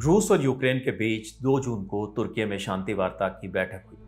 रूस और यूक्रेन के बीच 2 जून को तुर्की में शांति वार्ता की बैठक हुई,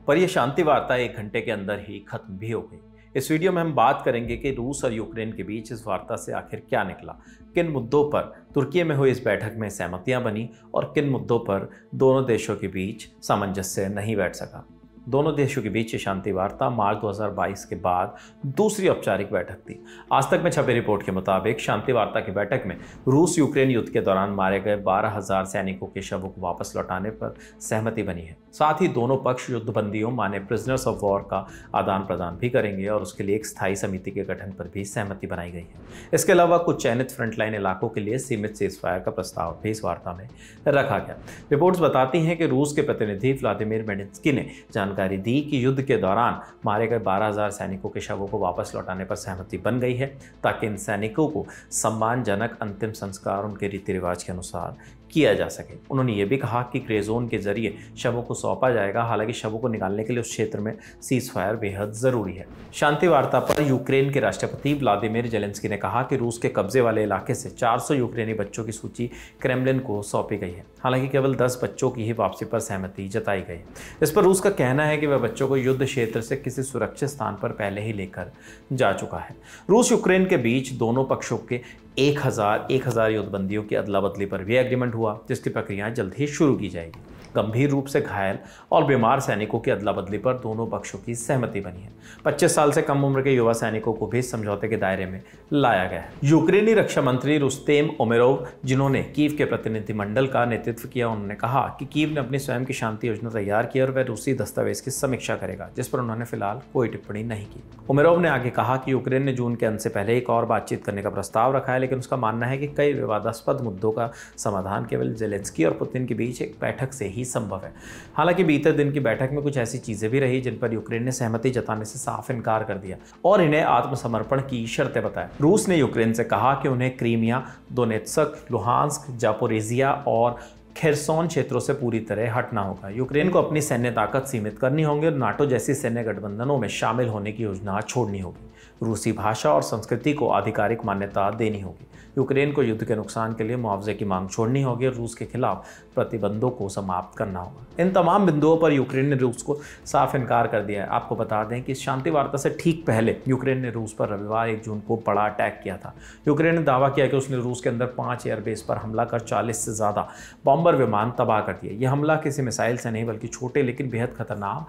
पर यह शांति वार्ता 1 घंटे के अंदर ही खत्म भी हो गई। इस वीडियो में हम बात करेंगे कि रूस और यूक्रेन के बीच इस वार्ता से आखिर क्या निकला, किन मुद्दों पर तुर्की में हुई इस बैठक में सहमतियां बनी और किन मुद्दों पर दोनों देशों के बीच सामंजस्य नहीं बैठ सका। दोनों देशों के बीच शांति वार्ता मार्च 2022 के बाद दूसरी औपचारिक बैठक थी। आज तक में छपी रिपोर्ट के मुताबिक शांति वार्ता की बैठक में रूस यूक्रेन युद्ध के दौरान मारे गए 12,000 सैनिकों के शवों को वापस लौटाने पर सहमति बनी है। साथ ही दोनों पक्ष युद्धबंदियों माने प्रिजनर्स ऑफ वॉर का आदान प्रदान भी करेंगे और उसके लिए एक स्थायी समिति के गठन पर भी सहमति बनाई गई है। इसके अलावा कुछ चयनित फ्रंटलाइन इलाकों के लिए सीमित सीजफायर का प्रस्ताव भी इस वार्ता में रखा गया। रिपोर्ट्स बताती हैं कि रूस के प्रतिनिधि व्लादिमीर मेडिंस्की ने जानकारी दी कि युद्ध के दौरान मारे गए 12,000 सैनिकों के शवों को वापस लौटाने पर सहमति बन गई है, ताकि इन सैनिकों को सम्मानजनक अंतिम संस्कार उनके रीति रिवाज के अनुसार किया जा सके। उन्होंने ये भी कहा कि ग्रे जोन के जरिए शवों को सौंपा जाएगा। हालांकि शवों को निकालने के लिए उस क्षेत्र में सीज फायर बेहद जरूरी है। शांति वार्ता पर यूक्रेन के राष्ट्रपति व्लादिमीर जेलेंस्की ने कहा कि रूस के कब्जे वाले इलाके से 400 यूक्रेनी बच्चों की सूची क्रेमलिन को सौंपी गई है। हालांकि केवल 10 बच्चों की ही वापसी पर सहमति जताई गई। इस पर रूस का कहना है कि वह बच्चों को युद्ध क्षेत्र से किसी सुरक्षित स्थान पर पहले ही लेकर जा चुका है। रूस यूक्रेन के बीच दोनों पक्षों के 1000 युद्धबंदियों की अदला बदली पर भी एग्रीमेंट हुआ, जिसकी प्रक्रिया जल्द ही शुरू की जाएगी। गंभीर रूप से घायल और बीमार सैनिकों की अदला बदली पर दोनों पक्षों की सहमति बनी है। 25 साल से कम उम्र के युवा सैनिकों को भी समझौते के दायरे में लाया गया है। यूक्रेनी रक्षा मंत्री रुस्तेम उमेरोव, जिन्होंने कीव के प्रतिनिधिमंडल का नेतृत्व किया, उन्होंने कहा कि कीव ने अपनी स्वयं की शांति योजना तैयार की और वह रूसी दस्तावेज की समीक्षा करेगा, जिस पर उन्होंने फिलहाल कोई टिप्पणी नहीं की। उमेरोव ने आगे कहा कि यूक्रेन ने जून के अंत से पहले एक और बातचीत करने का प्रस्ताव रखा है, लेकिन उसका मानना है कि कई विवादास्पद मुद्दों का समाधान केवल जेलेंस्की और पुतिन के बीच एक बैठक से ही संभव है। हालांकि बीते दिन की बैठक में कुछ ऐसी चीजें भी रही जिन पर यूक्रेन ने सहमति जताने से साफ इनकार कर दिया और इन्हें आत्मसमर्पण की शर्तें बताया। रूस ने यूक्रेन से कहा कि उन्हें क्रीमिया, दोनेत्स्क, लुहांस्क, जापोरेजिया और खेरसोन क्षेत्रों से पूरी तरह हटना होगा। यूक्रेन को अपनी सैन्य ताकत सीमित करनी होगी और नाटो जैसी सैन्य गठबंधनों में शामिल होने की योजना छोड़नी होगी। रूसी भाषा और संस्कृति को आधिकारिक मान्यता देनी होगी। यूक्रेन को युद्ध के नुकसान के लिए मुआवजे की मांग छोड़नी होगी और रूस के खिलाफ प्रतिबंधों को समाप्त करना होगा। इन तमाम बिंदुओं पर यूक्रेन ने रूस को साफ इनकार कर दिया है। आपको बता दें कि शांति वार्ता से ठीक पहले यूक्रेन ने रूस पर रविवार 1 जून को बड़ा अटैक किया था। यूक्रेन ने दावा किया कि उसने रूस के अंदर 5 एयरबेस पर हमला कर 40 से ज़्यादा बॉम्बर विमान तबाह कर दिए। यह हमला किसी मिसाइल से नहीं बल्कि छोटे लेकिन बेहद खतरनाक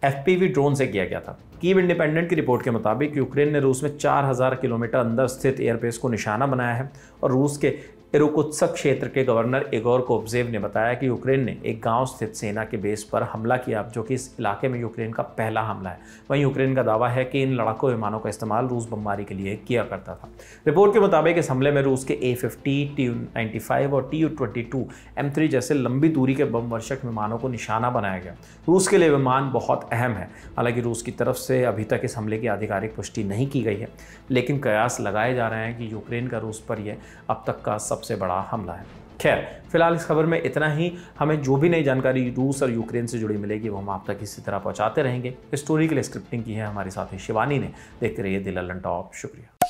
FPV ड्रोन से किया गया था। कीव इंडिपेंडेंट की रिपोर्ट के मुताबिक यूक्रेन ने रूस में 4000 किलोमीटर अंदर स्थित एयरबेस को निशाना बनाया है और रूस के इरुकुत्स्क क्षेत्र के गवर्नर इगोर कोबजेव ने बताया कि यूक्रेन ने एक गांव स्थित सेना के बेस पर हमला किया, जो कि इस इलाके में यूक्रेन का पहला हमला है। वहीं यूक्रेन का दावा है कि इन लड़ाकू विमानों का इस्तेमाल रूस बमबारी के लिए किया करता था। रिपोर्ट के मुताबिक इस हमले में रूस के A-50, Tu-95 और Tu-22 M3 जैसे लंबी दूरी के बम वर्षक विमानों को निशाना बनाया गया। रूस के लिए विमान बहुत अहम है। हालांकि रूस की तरफ से अभी तक इस हमले की आधिकारिक पुष्टि नहीं की गई है, लेकिन कयास लगाए जा रहे हैं कि यूक्रेन का रूस पर यह अब तक का सबसे बड़ा हमला है। खैर, फिलहाल इस खबर में इतना ही। हमें जो भी नई जानकारी रूस और यूक्रेन से जुड़ी मिलेगी वो हम आप तक इसी तरह पहुंचाते रहेंगे। इस स्टोरी के लिए स्क्रिप्टिंग की है हमारे साथी शिवानी ने। देखते रहिए द लल्लन टॉप। शुक्रिया।